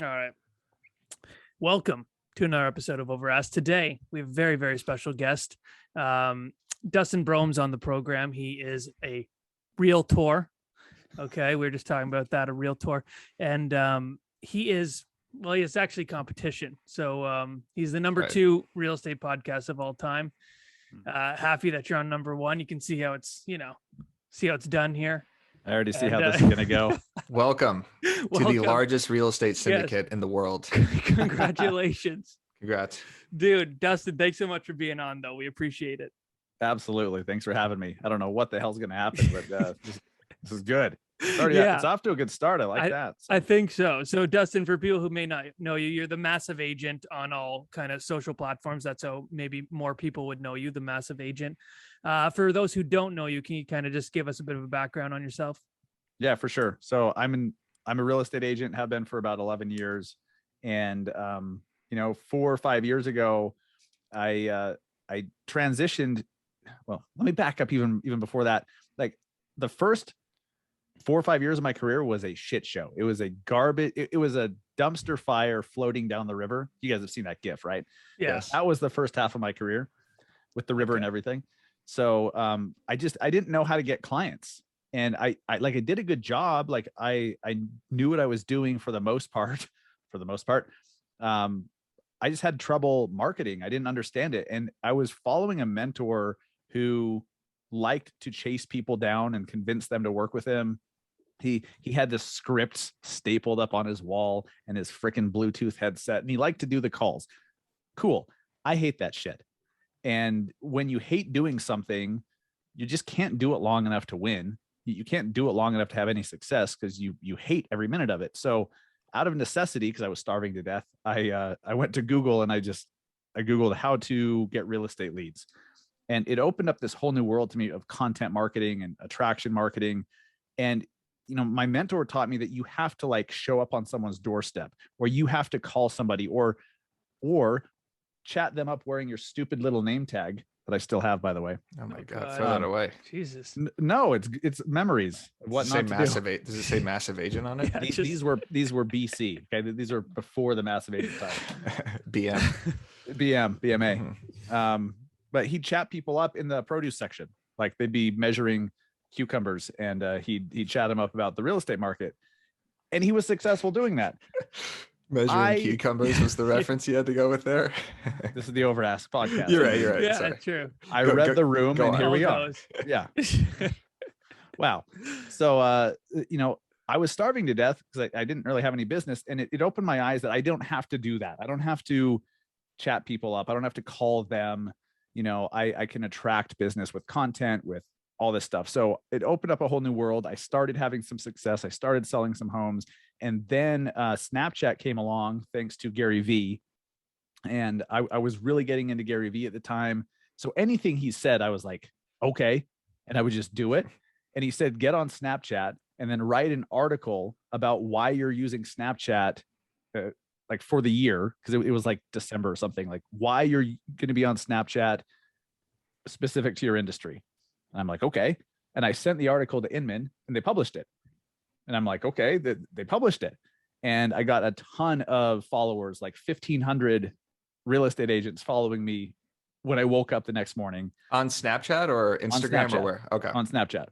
All right. Welcome to another episode of Overasked. Today, we have a very, very special guest. Dustin Brohm's on the program. He is a realtor. Okay. We were just talking about that, a realtor. And he is actually competition. So he's the number 2 real estate podcast of all time. Happy that you're on number 1. You can see how it's, done here. I already see how this is going to go. Welcome to the largest real estate syndicate in the world. Congratulations. Congrats. Dude, Dustin, thanks so much for being on, though. We appreciate it. Absolutely. Thanks for having me. I don't know what the hell's going to happen, but this is good. It's off to a good start. I like that. So. I think so. So, Dustin, for people who may not know you, you're the massive agent on all kind of social platforms. That's how maybe more people would know you, the massive agent. For those who don't know you, can you kind of just give us a bit of a background on yourself? Yeah, for sure. So I'm a real estate agent, have been for about 11 years. And, 4 or 5 years ago, I transitioned. Well, let me back up even before that. Like the first 4 or 5 years of my career was a shit show. It was a garbage. It was a dumpster fire floating down the river. You guys have seen that GIF, right? Yes. That was the first half of my career with the river and everything. So I didn't know how to get clients, and I did a good job. Like I knew what I was doing for the most part. I just had trouble marketing. I didn't understand it. And I was following a mentor who liked to chase people down and convince them to work with him. He had this script stapled up on his wall and his freaking Bluetooth headset, and he liked to do the calls. Cool. I hate that shit. And when you hate doing something, you just can't do it long enough to win. You can't do it long enough to have any success because you hate every minute of it. So out of necessity, because I was starving to death, I went to Google and I Googled how to get real estate leads. And it opened up this whole new world to me of content marketing and attraction marketing. And, my mentor taught me that you have to like show up on someone's doorstep, or you have to call somebody or chat them up wearing your stupid little name tag that I still have, by the way. Oh my God. Throw that away. Jesus. No, it's memories. What not to do. Does it say massive agent on it? Yeah, these were BC. Okay. These are before the massive agent time. BMA. Mm-hmm. But he'd chat people up in the produce section. Like they'd be measuring cucumbers, and he'd chat them up about the real estate market. And he was successful doing that. Measuring cucumbers was the reference you had to go with there. This is the Overasked podcast. You're right. Yeah, Sorry. True. I read the room, and here we are. Yeah. Wow. So, I was starving to death because I didn't really have any business, and it opened my eyes that I don't have to do that. I don't have to chat people up. I don't have to call them. I can attract business with content, with all this stuff. So it opened up a whole new world. I started having some success. I started selling some homes. And then Snapchat came along thanks to Gary Vee. And I was really getting into Gary Vee at the time. So anything he said, I was like, okay. And I would just do it. And he said, get on Snapchat and then write an article about why you're using Snapchat like for the year. Cause it was like December or something, like why you're going to be on Snapchat specific to your industry. And I'm like, okay. And I sent the article to Inman and they published it. And I'm like, okay, they published it. And I got a ton of followers, like 1,500 real estate agents following me when I woke up the next morning. On Snapchat or Instagram or where? Okay. On Snapchat.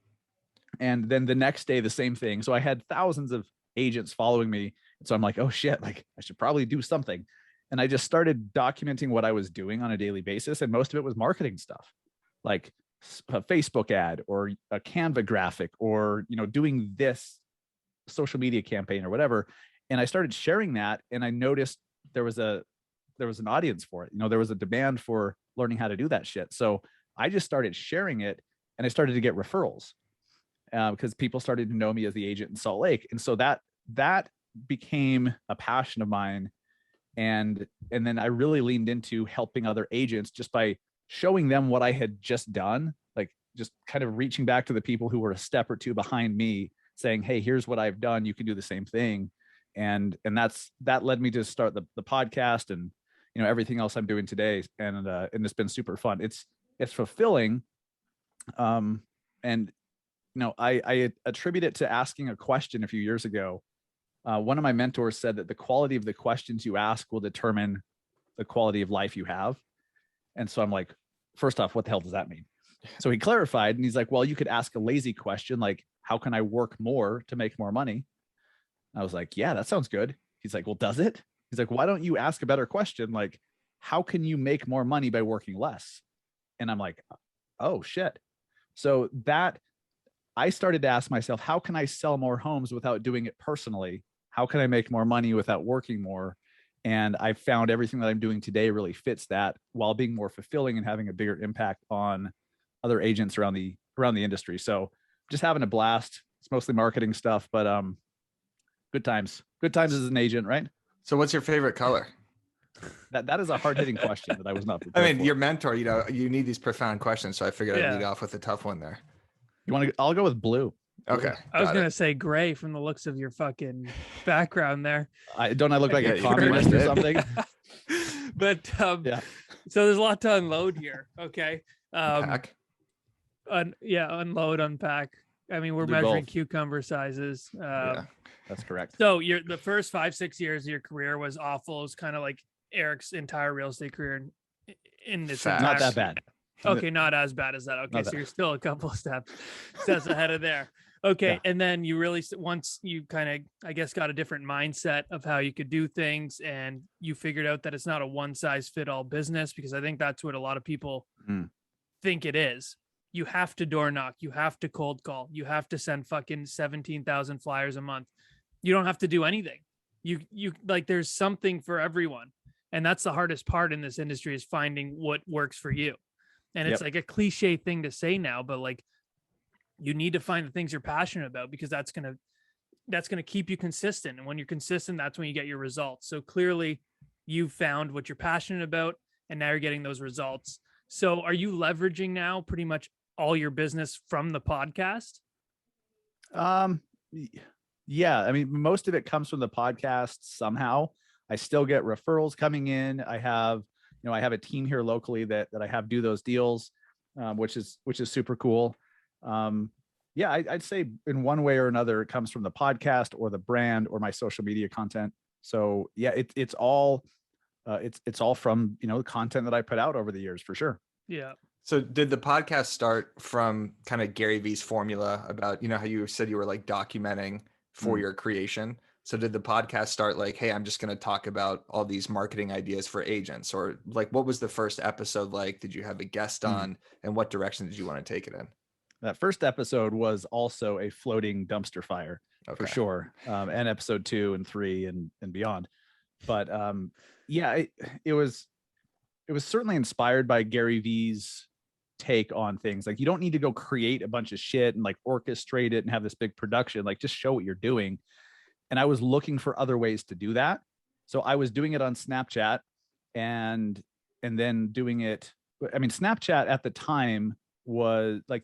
And then the next day, the same thing. So I had thousands of agents following me. And so I'm like, oh shit, like I should probably do something. And I just started documenting what I was doing on a daily basis. And most of it was marketing stuff, like a Facebook ad or a Canva graphic or, doing this social media campaign or whatever. And I started sharing that. And I noticed there was an audience for it. There was a demand for learning how to do that shit. So I just started sharing it and I started to get referrals because people started to know me as the agent in Salt Lake. And so that became a passion of mine. And then I really leaned into helping other agents just by showing them what I had just done, like just kind of reaching back to the people who were a step or two behind me saying, hey, here's what I've done. You can do the same thing. And that led me to start the podcast and, everything else I'm doing today. And it's been super fun. It's fulfilling. And I attribute it to asking a question a few years ago One of my mentors said that the quality of the questions you ask will determine the quality of life you have. And so I'm like, first off, what the hell does that mean? So he clarified, and he's like, well, you could ask a lazy question like, how can I work more to make more money? I was like, yeah, that sounds good. He's like, well, does it? He's like, why don't you ask a better question? Like, how can you make more money by working less? And I'm like, oh shit. So that I started to ask myself, how can I sell more homes without doing it personally? How can I make more money without working more? And I found everything that I'm doing today really fits that, while being more fulfilling and having a bigger impact on other agents around the industry. So just having a blast. It's mostly marketing stuff, but good times as an agent, right? So what's your favorite color? That is a hard-hitting question that I was not prepared I mean, for. your mentor, you need these profound questions, so I figured I'd lead off with a tough one there. You want to? I'll go with blue. Okay. I was gonna say gray from the looks of your fucking background there. I look like a communist or something. But yeah. So there's a lot to unload here. Okay. Unload, unpack. I mean, we're measuring both. Cucumber sizes. Yeah, that's correct. So the first 5-6 years of your career was awful. It's kind of like Eric's entire real estate career in this. Not that bad. Okay, not as bad as that. Okay, so you're still a couple of steps ahead of there. Okay, yeah. And then you really, once you kind of, I guess, got a different mindset of how you could do things, and you figured out that it's not a one-size-fit-all business, because I think that's what a lot of people think it is. You have to door knock, you have to cold call, you have to send fucking 17,000 flyers a month. You don't have to do anything. You like, there's something for everyone, and that's the hardest part in this industry, is finding what works for you. And it's like a cliche thing to say now, but like, you need to find the things you're passionate about, because that's going to keep you consistent. And when you're consistent, that's when you get your results. So clearly you've found what you're passionate about, and now you're getting those results. So are you leveraging now pretty much all your business from the podcast? Yeah. I mean, most of it comes from the podcast somehow. I still get referrals coming in. I have a team here locally that I have do those deals, which is super cool. I'd say in one way or another, it comes from the podcast or the brand or my social media content. So yeah, it's all from, the content that I put out over the years, for sure. Yeah. So did the podcast start from kind of Gary Vee's formula about, how you said you were like documenting for your creation? So did the podcast start like, hey, I'm just going to talk about all these marketing ideas for agents? Or like, what was the first episode like? Did you have a guest on, and what direction did you want to take it in? That first episode was also a floating dumpster fire, for sure. And episode 2 and 3 and beyond. But it was certainly inspired by Gary Vee's take on things. Like, you don't need to go create a bunch of shit and like orchestrate it and have this big production. Like, just show what you're doing. And I was looking for other ways to do that. So I was doing it on Snapchat and then doing it. I mean, Snapchat at the time was like,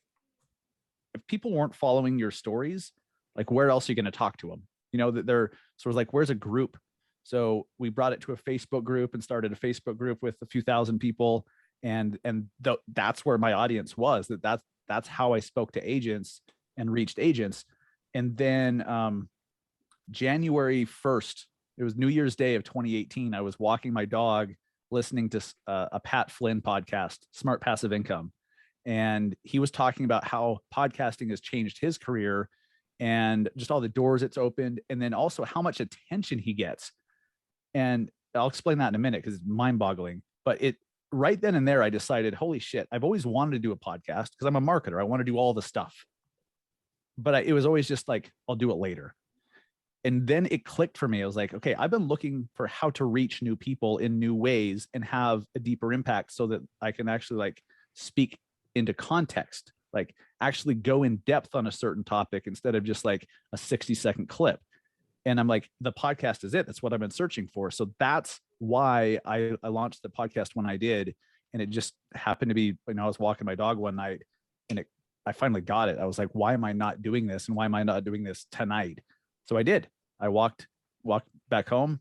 if people weren't following your stories, like, where else are you going to talk to them? That they're sort of like, where's a group? So we brought it to a Facebook group and started a Facebook group with a few thousand people. And that's where my audience was. That's how I spoke to agents and reached agents. And then January 1st, it was New Year's Day of 2018. I was walking my dog, listening to a Pat Flynn podcast, Smart Passive Income. And he was talking about how podcasting has changed his career and just all the doors it's opened. And then also how much attention he gets. And I'll explain that in a minute, because it's mind boggling. But right then and there, I decided, holy shit, I've always wanted to do a podcast, because I'm a marketer. I want to do all the stuff. But it was always just like, I'll do it later. And then it clicked for me. I was like, okay, I've been looking for how to reach new people in new ways and have a deeper impact, so that I can actually like speak into context, like actually go in depth on a certain topic instead of just like a 60-second clip. And I'm like, the podcast is it. That's what I've been searching for. So that's why I launched the podcast when I did. And it just happened to be, I was walking my dog one night, and I finally got it. I was like, why am I not doing this? And why am I not doing this tonight? So I did. I walked back home,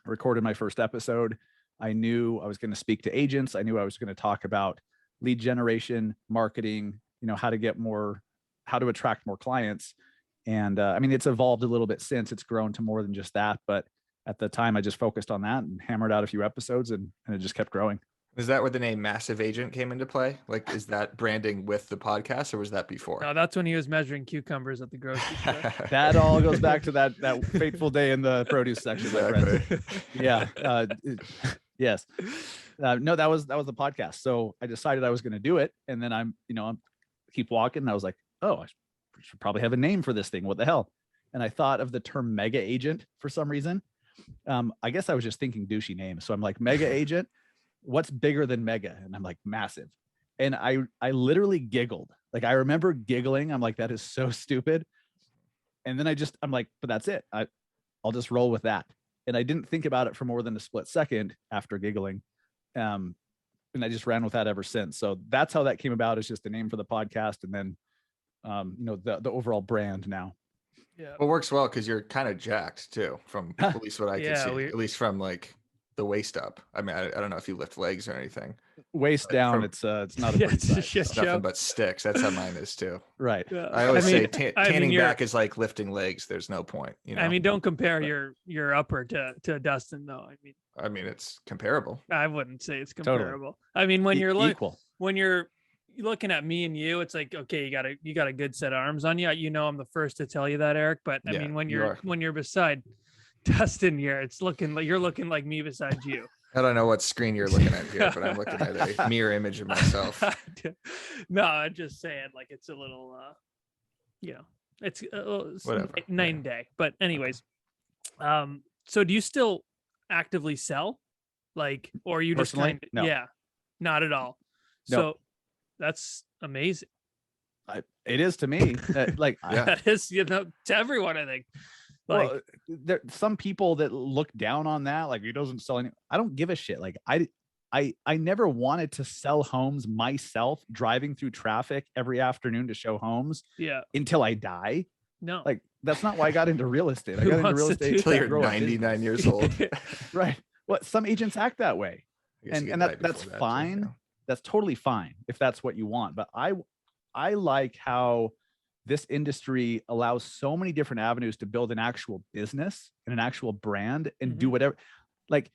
recorded my first episode. I knew I was going to speak to agents. I knew I was going to talk about lead generation, marketing, how to attract more clients. And I mean, it's evolved a little bit since. It's grown to more than just that. But at the time, I just focused on that and hammered out a few episodes, and it just kept growing. Is that where the name Massive Agent came into play? Like, is that branding with the podcast, or was that before? No, that's when he was measuring cucumbers at the grocery store. That all goes back to that fateful day in the produce section, my friends. Yeah. Yes. No, that was the podcast. So I decided I was going to do it, and then I'm keep walking. And I was like, oh, I should probably have a name for this thing. What the hell? And I thought of the term mega agent for some reason. I guess I was just thinking douchey names. So I'm like, mega agent. What's bigger than mega? And I'm like, massive. And I literally giggled. Like, I remember giggling. I'm like, that is so stupid. And then I'm like, but that's it. I'll just roll with that. And I didn't think about it for more than a split second after giggling. And I just ran with that ever since. So that's how that came about. It's just the name for the podcast. And then, the overall brand now. Yeah. Well, it works well because you're kind of jacked too, from at least what I can see, at least from like the waist up. I mean, I don't know if you lift legs or anything. Waist down, it's not a pretty sight. It's nothing but sticks. That's how mine is too. Right. I always say tanning back is like lifting legs. There's no point. I mean, don't compare your upper to Dustin though. I mean, it's comparable. I wouldn't say it's comparable. Totally. I mean, when you're equal, when you're looking at me and you, it's like, okay, you got a good set of arms on you. I'm the first to tell you that, Eric. But I mean, when you're beside Dustin, you're looking like me beside you. I don't know what screen you're looking at here, but I'm looking at a mirror image of myself. No, I'm just saying, like, it's a little, it's night and day. But anyways, so do you still actively sell, like, or are you just personally? No. Yeah, not at all. No. So that's amazing. It is to me. That is, to everyone, I think. Like, well, there some people that look down on that, like, he doesn't sell any. I don't give a shit. Like, I never wanted to sell homes myself, driving through traffic every afternoon to show homes. Yeah. Until I die. No. Like, that's not why I got into real estate. I got into real estate until you're 99 years old. Right. Well, some agents act that way, and that's fine. Too, that's totally fine if that's what you want. But I like how this industry allows so many different avenues to build an actual business and an actual brand and do whatever. Like,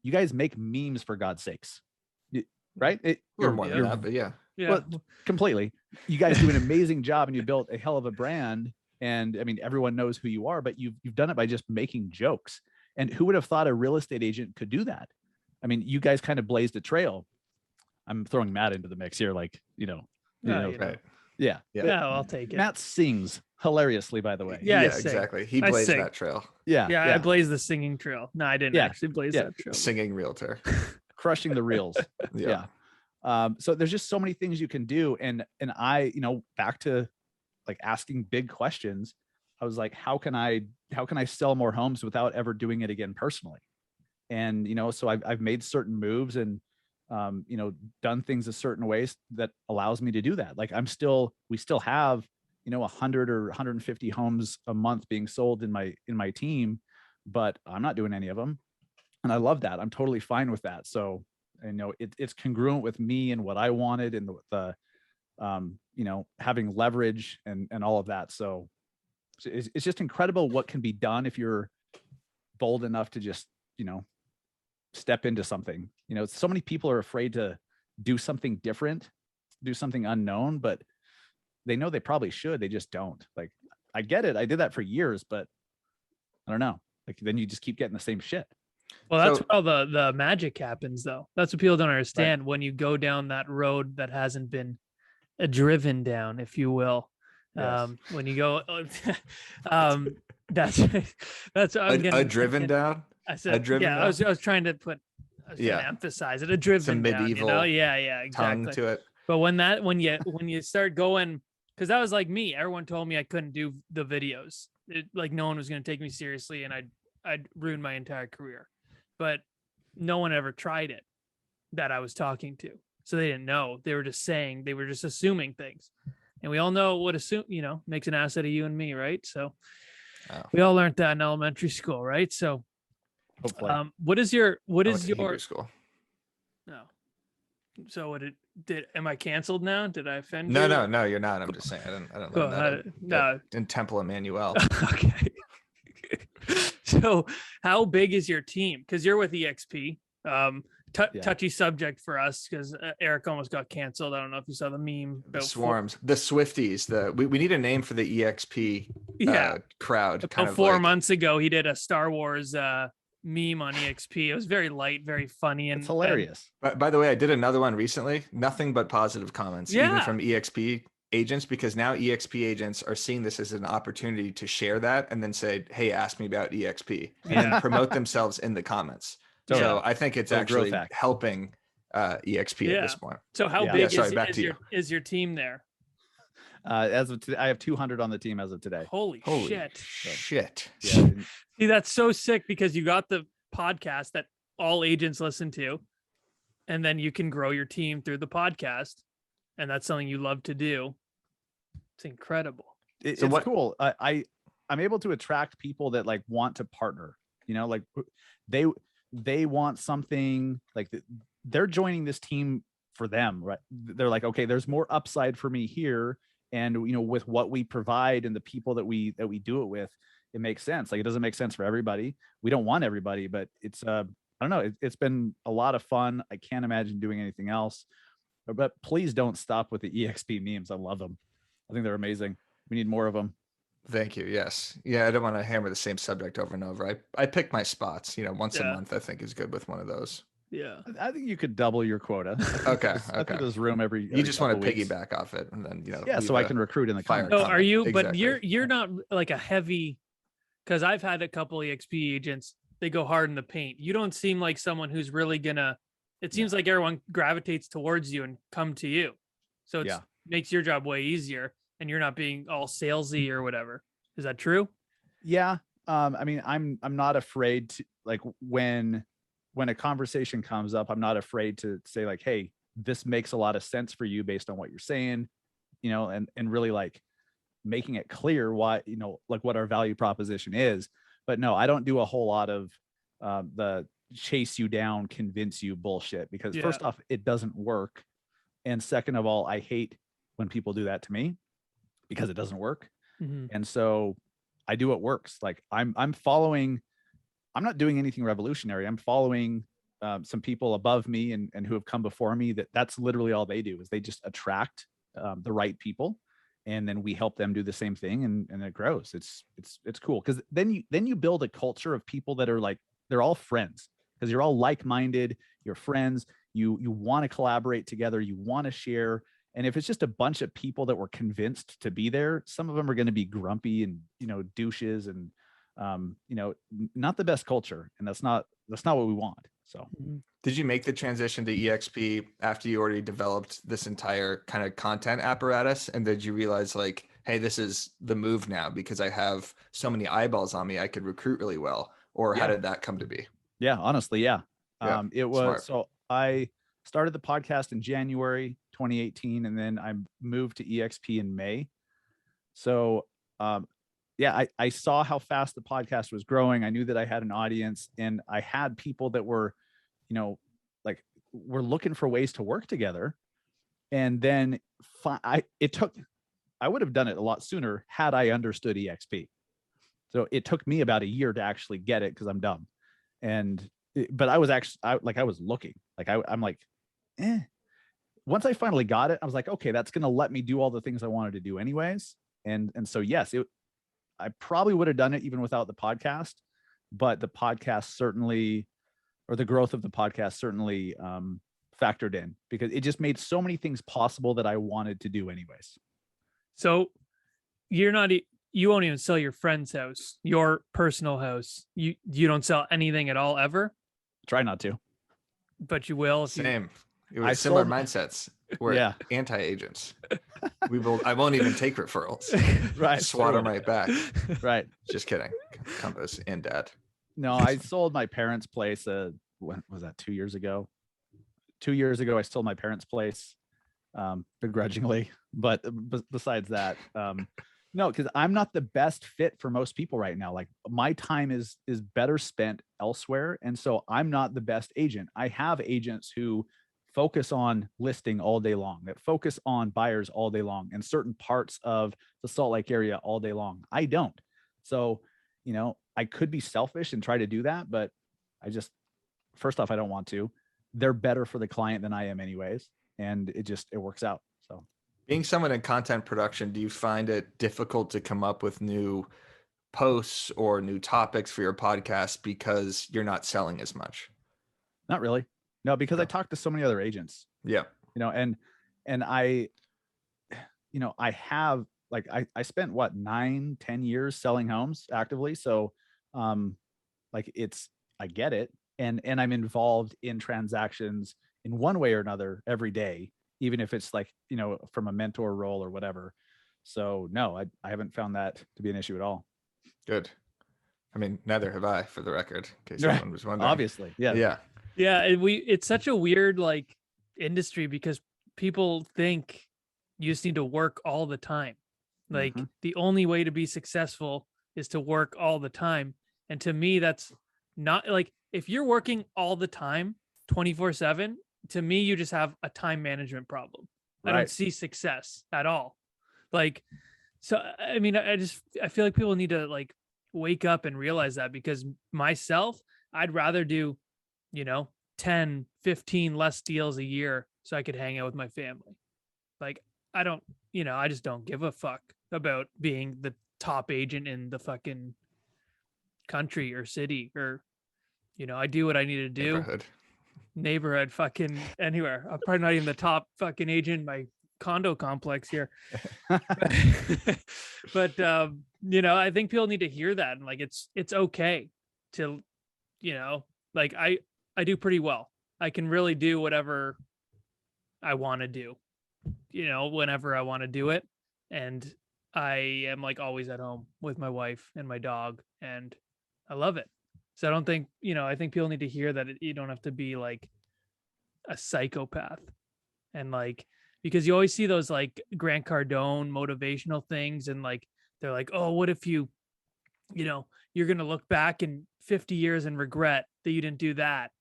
you guys make memes, for God's sakes, right? You're more than that, but yeah. Well, completely. You guys do an amazing job, and you built a hell of a brand. And I mean, everyone knows who you are, but you've done it by just making jokes. And who would have thought a real estate agent could do that? I mean, you guys kind of blazed a trail. I'm throwing Matt into the mix here, like, right. Yeah. I'll take it. Matt sings hilariously, by the way. Yeah, exactly. He blazed that trail. Yeah. I blazed the singing trail. No, I didn't actually blaze that trail. Singing realtor. Crushing the reels. Yeah. So there's just so many things you can do. And I, back to like asking big questions, I was like, how can I sell more homes without ever doing it again personally? And, so I've made certain moves and, done things a certain ways that allows me to do that. Like, we still have, 100 or 150 homes a month being sold in my team, but I'm not doing any of them. And I love that. I'm totally fine with that. So, it's congruent with me and what I wanted, and the having leverage and all of that. So it's just incredible what can be done if you're bold enough to just, step into something. So many people are afraid to do something different, do something unknown, but they know they probably should. They just don't. Like, I get it. I did that for years, but I don't know. Like, then you just keep getting the same shit. Well, that's where all the magic happens, though. That's what people don't understand. Right. When you go down that road that hasn't been driven down, if you will. Yes. When you go, that's driven down. I said, I was trying to emphasize it. A driven some medieval down, yeah, exactly. Tongue to it. But when you start going, because that was like me. Everyone told me I couldn't do the videos. Like, no one was going to take me seriously, and I'd ruined my entire career. But no one ever tried it that I was talking to, so they didn't know. They were just assuming things, and we all know what makes an asset of you and me, right? So we all learned that in elementary school, right? So. Hopefully. What is your school? No. So am I canceled now? Did I offend you? No, you're not. I'm just saying I didn't learn that in Temple Emmanuel. Okay. So how big is your team? Because you're with EXP. Touchy subject for us because Eric almost got canceled. I don't know if you saw the meme. The swarms, the Swifties. We need a name for the EXP crowd. About 4 months ago, he did a Star Wars meme on EXP. It was very light, very funny, and it's hilarious. By the way, I did another one recently. Nothing but positive comments, even from EXP agents, because now EXP agents are seeing this as an opportunity to share that and then say, "Hey, ask me about EXP," and then promote themselves in the comments. So I think it's actually helping EXP at this point. So how big is your team there? As of today, I have 200 on the team as of today. Holy shit. Yeah. See, that's so sick because you got the podcast that all agents listen to, and then you can grow your team through the podcast. And that's something you love to do. It's incredible. It's cool. I'm able to attract people that like want to partner, like they want something like they're joining this team for them, right? They're like, okay, there's more upside for me here. And, with what we provide and the people that we do it with, it makes sense. Like, it doesn't make sense for everybody. We don't want everybody, but it's, I don't know. It's been a lot of fun. I can't imagine doing anything else, but please don't stop with the EXP memes. I love them. I think they're amazing. We need more of them. Thank you. Yes. Yeah. I don't want to hammer the same subject over and over. I pick my spots, once a month, I think is good with one of those. Yeah. I think you could double your quota. Okay. I think there's room every you just want to piggyback off it and then, so I can recruit in the fire. No, are you, exactly. But you're not like a heavy, because I've had a couple EXP agents, they go hard in the paint. You don't seem like someone who's really it seems like everyone gravitates towards you and come to you. So it makes your job way easier and you're not being all salesy or whatever. Is that true? Yeah. I mean, I'm not afraid to, like, when a conversation comes up, I'm not afraid to say like, hey, this makes a lot of sense for you based on what you're saying, and really like making it clear why, like what our value proposition is. But no, I don't do a whole lot of the chase you down, convince you bullshit, because first off, it doesn't work. And second of all, I hate when people do that to me because it doesn't work. Mm-hmm. And so I do what works. Like I'm not doing anything revolutionary. I'm following some people above me and who have come before me. That's literally all they do is they just attract the right people. And then we help them do the same thing and it grows. It's cool. Cause then you build a culture of people that are like, they're all friends because you're all like-minded, you're friends, you want to collaborate together, you want to share. And if it's just a bunch of people that were convinced to be there, some of them are going to be grumpy and, douches and, not the best culture. And that's not what we want. So did you make the transition to EXP after you already developed this entire kind of content apparatus? And did you realize like, hey, this is the move now because I have so many eyeballs on me, I could recruit really well? Or how did that come to be? Yeah, honestly. Yeah. It was, smart. So I started the podcast in January 2018, and then I moved to EXP in May. So, I saw how fast the podcast was growing. I knew that I had an audience and I had people that were, like we're looking for ways to work together. And then I would have done it a lot sooner had I understood EXP. So it took me about a year to actually get it because I'm dumb. But I was actually, I was looking, like I'm like, once I finally got it, I was like, okay, that's going to let me do all the things I wanted to do anyways. And so, yes, I probably would have done it even without the podcast, but the podcast certainly, or the growth of the podcast certainly factored in because it just made so many things possible that I wanted to do anyways. So you won't even sell your friend's house, your personal house. You don't sell anything at all ever? Try not to. But you will. Same. It was similar mindsets. We're anti-agents. I won't even take referrals. Right. Swat them right back. Right. Just kidding. Compass and Dad. No, I sold my parents' place. When was that? 2 years ago? 2 years ago, I sold my parents' place begrudgingly. But besides that, no, because I'm not the best fit for most people right now. Like my time is better spent elsewhere. And so I'm not the best agent. I have agents who focus on listing all day long, that focus on buyers all day long and certain parts of the Salt Lake area all day long. I don't. So, I could be selfish and try to do that, but first off, I don't want to. They're better for the client than I am anyways. And it works out. So being someone in content production, do you find it difficult to come up with new posts or new topics for your podcast because you're not selling as much? Not really. No, because I talk to so many other agents. Yeah. And I, I spent 9-10 years selling homes actively. So, I get it. And I'm involved in transactions in one way or another every day, even if it's from a mentor role or whatever. So no, I haven't found that to be an issue at all. Good. I mean, neither have I, for the record, in case anyone was wondering. Obviously. Yeah. Yeah. Yeah. It's such a weird industry because people think you just need to work all the time. The only way to be successful is to work all the time. And to me, that's not if you're working all the time, 24/7, to me, you just have a time management problem. Right. I don't see success at all. So, I mean, I feel like people need to wake up and realize that, because myself, I'd rather do, 10, 15 less deals a year so I could hang out with my family. I don't, I just don't give a fuck about being the top agent in the fucking country or city, or, I do what I need to do. Neighborhood, fucking anywhere. I'm probably not even the top fucking agent in my condo complex here. But I think people need to hear that, and it's okay to, I do pretty well. I can really do whatever I want to do, whenever I want to do it. And I am always at home with my wife and my dog, and I love it. So I don't think, I think people need to hear that you don't have to be a psychopath. And because you always see those Grant Cardone motivational things, and they're like, oh, what if you're going to look back in 50 years and regret that you didn't do that,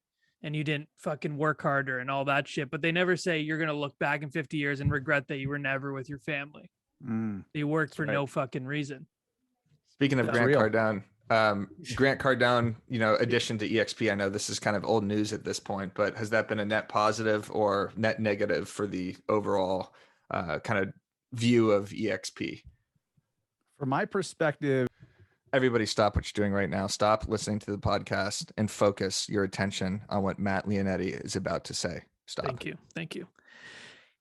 and you didn't fucking work harder and all that shit. But they never say you're going to look back in 50 years and regret that you were never with your family. You worked for no fucking reason. Speaking of Grant Cardone, Grant Cardone, addition to EXP, I know this is kind of old news at this point, but has that been a net positive or net negative for the overall kind of view of EXP? From my perspective, everybody stop what you're doing right now. Stop listening to the podcast and focus your attention on what Matt Leonetti is about to say. Stop. Thank you.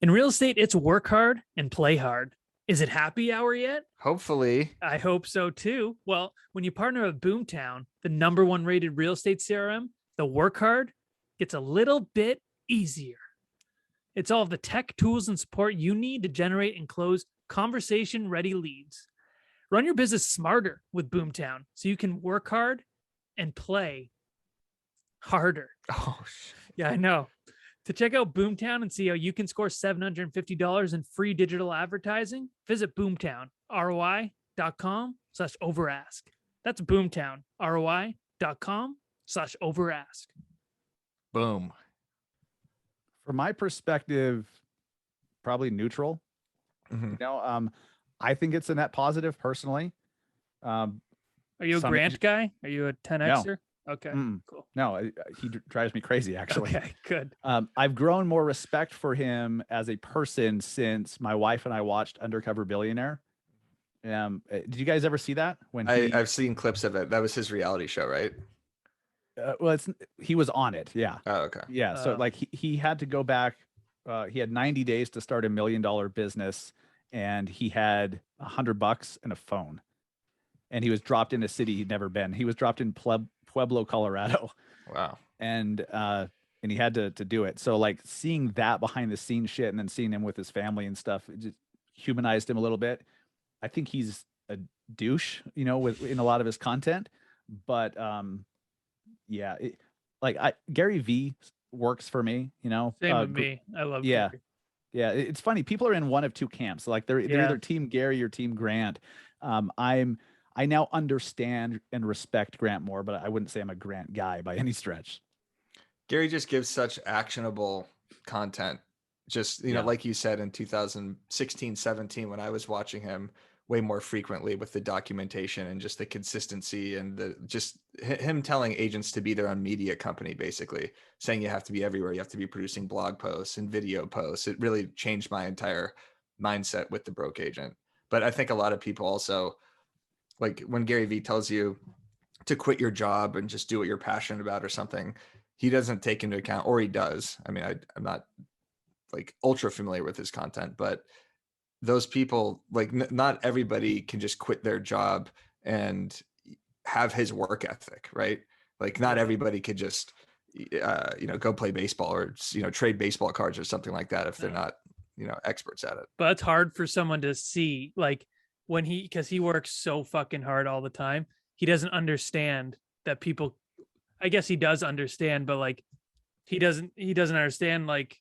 In real estate, it's work hard and play hard. Is it happy hour yet? Hopefully. I hope so too. Well, when you partner with Boomtown, the #1 rated real estate CRM, the work hard gets a little bit easier. It's all of the tech, tools, and support you need to generate and close conversation-ready leads. Run your business smarter with Boomtown so you can work hard and play harder. Oh, shit. Yeah, I know. To check out Boomtown and see how you can score $750 in free digital advertising, visit boomtownroi.com/overask. That's Boomtown, ROI.com/overask. Boom. From my perspective, probably neutral. I think it's a net positive personally. Are you a Grant guy? Are you a 10Xer? No. Okay, cool. No, he drives me crazy, actually. Okay, good. I've grown more respect for him as a person since my wife and I watched Undercover Billionaire. Did you guys ever see that? I've seen clips of it. That was his reality show, right? Well, he was on it. Yeah. Oh, okay. Yeah. So he had to go back. He had 90 days to start $1 million business, and he had $100 and a phone, and he was dropped in a city he'd never been. He was dropped in Pueblo, Colorado. Wow. And he had to do it. So seeing that behind the scenes shit, and then seeing him with his family and stuff, it just humanized him a little bit. I think he's a douche, in a lot of his content, but yeah, Gary Vee works for me, Same with me. I love Gary. Yeah. It's funny. People are in one of two camps. They're either team Gary or team Grant. I now understand and respect Grant more, but I wouldn't say I'm a Grant guy by any stretch. Gary just gives such actionable content. Just, like you said, in 2016, 17, when I was watching him way more frequently with the documentation and just the consistency and him telling agents to be their own media company, basically saying you have to be everywhere. You have to be producing blog posts and video posts. It really changed my entire mindset with the broke agent. But I think a lot of people also, like when Gary Vee tells you to quit your job and just do what you're passionate about or something, he doesn't take into account, or he does. I mean, I'm not like ultra familiar with his content, but those people, like not everybody can just quit their job and have his work ethic, right? Like not everybody could just, go play baseball or, trade baseball cards or something like that if they're not, experts at it. But it's hard for someone to see, like because he works so fucking hard all the time. He doesn't understand that people, I guess he does understand, but like, he doesn't understand, like,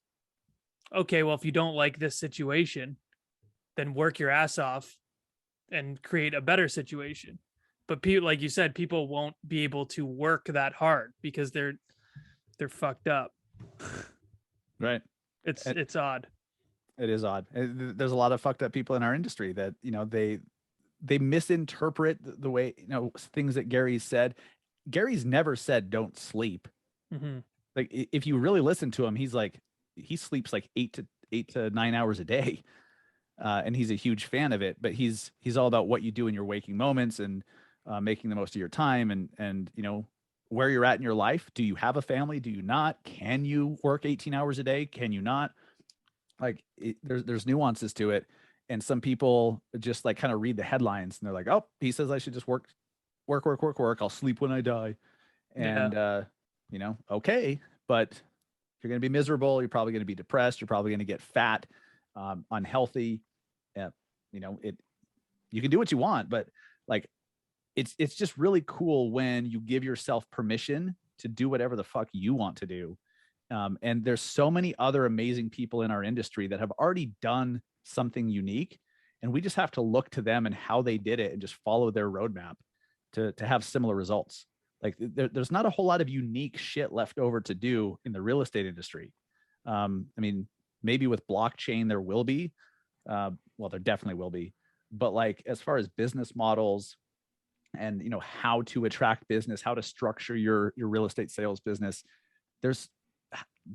okay, well, if you don't like this situation, then work your ass off and create a better situation. But people, like you said, people won't be able to work that hard because they're fucked up. Right. It's odd. It is odd. There's a lot of fucked up people in our industry that, they misinterpret the way, things that Gary said. Gary's never said don't sleep. Mm-hmm. Like if you really listen to him, he's like, he sleeps like 8 to 9 hours a day. And he's a huge fan of it, but he's all about what you do in your waking moments and making the most of your time and where you're at in your life. Do you have a family? Do you not? Can you work 18 hours a day? Can you not? Like there's nuances to it. And some people just like kind of read the headlines and they're like, oh, he says I should just work. I'll sleep when I die. And, okay. But if you're going to be miserable, you're probably going to be depressed. You're probably going to get fat, unhealthy. You can do what you want, but like, it's just really cool when you give yourself permission to do whatever the fuck you want to do. And there's so many other amazing people in our industry that have already done something unique. And we just have to look to them and how they did it and just follow their roadmap to have similar results. Like there's not a whole lot of unique shit left over to do in the real estate industry. I mean, maybe with blockchain, there will be, well, there definitely will be, but like, as far as business models and, how to attract business, how to structure your real estate sales business, there's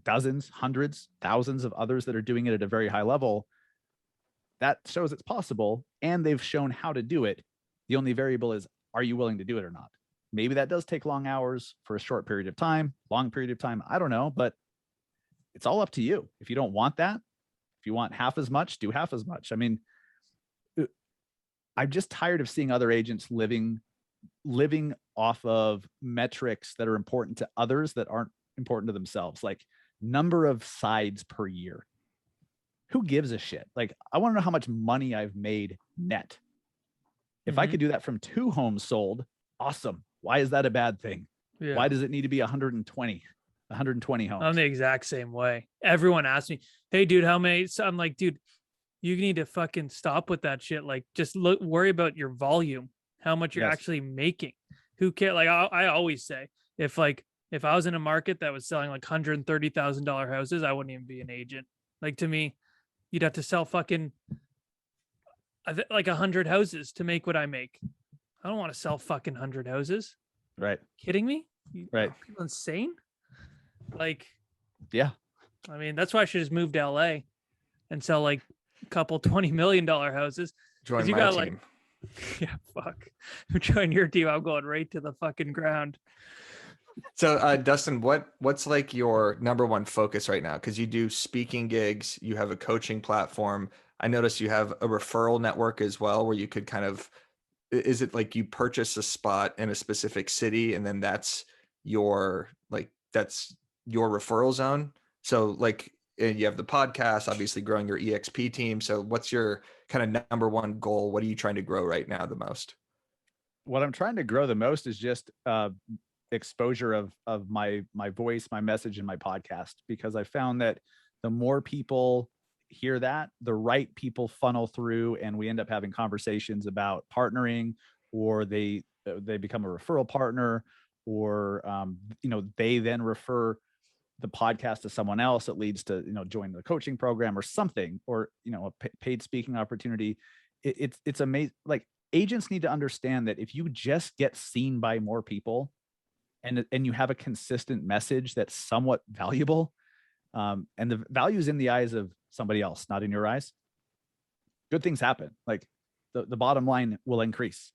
dozens, hundreds, thousands of others that are doing it at a very high level. That shows it's possible, and they've shown how to do it. The only variable is, are you willing to do it or not? Maybe that does take long hours for a short period of time, long period of time. I don't know, but it's all up to you. If you don't want that, if you want half as much, do half as much. I mean, I'm just tired of seeing other agents living off of metrics that are important to others that aren't important to themselves, like number of sides per year. Who gives a shit? Like, I want to know how much money I've made net. If I could do that from 2 homes sold, awesome. Why is that a bad thing? Yeah. Why does it need to be 120 homes? I'm the exact same way. Everyone asks me, hey dude, how many? So I'm like, dude, you need to fucking stop with that shit. Like, just worry about your volume, how much you're actually making. Who cares? Like I always say, if I was in a market that was selling like $130,000 houses, I wouldn't even be an agent. Like, to me, you'd have to sell fucking like 100 houses to make what I make. I don't want to sell fucking 100 houses. Right. Kidding me? Right. Are people insane? Like, yeah. I mean, that's why I should just move to LA and sell like a couple $20 million houses. Join my team. Like, yeah, fuck. Join your team. I'm going right to the fucking ground. So, Dustin, what's like your number one focus right now? Because you do speaking gigs, you have a coaching platform. I noticed you have a referral network as well, where you could kind of, is it like you purchase a spot in a specific city and then that's your referral zone? So like, you have the podcast, obviously growing your EXP team. So what's your kind of number one goal? What are you trying to grow right now the most? What I'm trying to grow the most is just exposure of my voice, my message, and my podcast, because I found that the more people hear that, the right people funnel through, and we end up having conversations about partnering, or they become a referral partner, or they then refer the podcast to someone else. It leads to, join the coaching program or something, or, a paid speaking opportunity. It's amazing. Like, agents need to understand that if you just get seen by more people and you have a consistent message that's somewhat valuable, and the value is in the eyes of somebody else, not in your eyes, good things happen. Like, the bottom line will increase.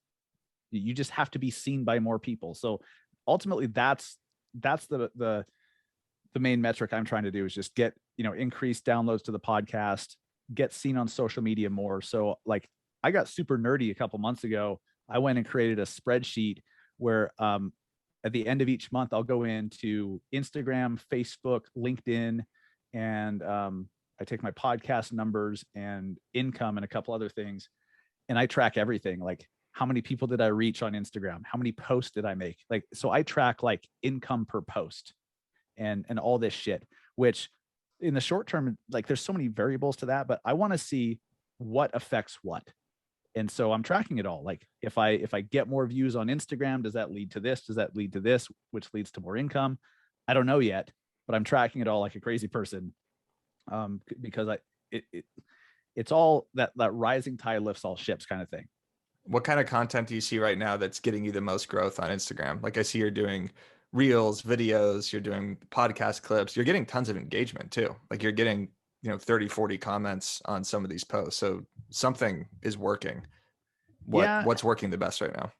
You just have to be seen by more people. So ultimately that's the main metric I'm trying to do, is just get, increased downloads to the podcast, get seen on social media more. So like, I got super nerdy a couple months ago. I went and created a spreadsheet where at the end of each month, I'll go into Instagram, Facebook, LinkedIn, and I take my podcast numbers and income and a couple other things, and I track everything. Like, how many people did I reach on Instagram? How many posts did I make? Like, so I track like income per post and all this shit, which in the short term, like, there's so many variables to that, but I want to see what affects what. And so I'm tracking it all. Like, if I get more views on Instagram, does that lead to this? Does that lead to this, which leads to more income? I don't know yet, but I'm tracking it all like a crazy person. Because it's all that rising tide lifts all ships kind of thing. What kind of content do you see right now that's getting you the most growth on Instagram? Like, I see you're doing reels, videos, you're doing podcast clips, you're getting tons of engagement too. Like, you're getting, 30, 40 comments on some of these posts. So something is working. What's working the best right now?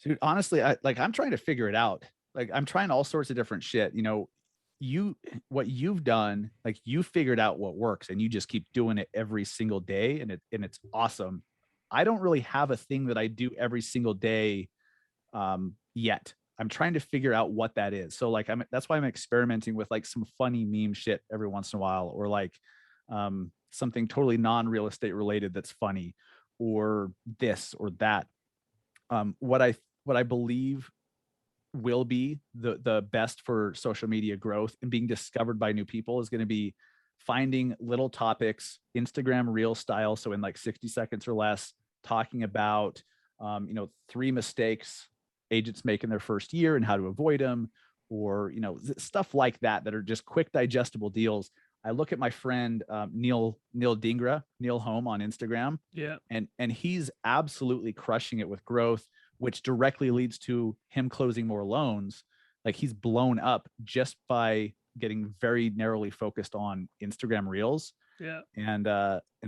Dude, honestly, I'm trying to figure it out. Like, I'm trying all sorts of different shit. What you've done, like, you figured out what works and you just keep doing it every single day. And it's awesome. I don't really have a thing that I do every single day yet. I'm trying to figure out what that is. So like, that's why I'm experimenting with like some funny meme shit every once in a while, or like something totally non-real estate related that's funny, or this or that. What I believe will be the best for social media growth and being discovered by new people is going to be finding little topics, Instagram reel style. So in like 60 seconds or less, talking about, 3 mistakes agents make in their first year and how to avoid them, or, stuff like that are just quick, digestible deals. I look at my friend, Neil Home on Instagram. Yeah. And he's absolutely crushing it with growth, which directly leads to him closing more loans. Like, he's blown up just by getting very narrowly focused on Instagram reels. Yeah. And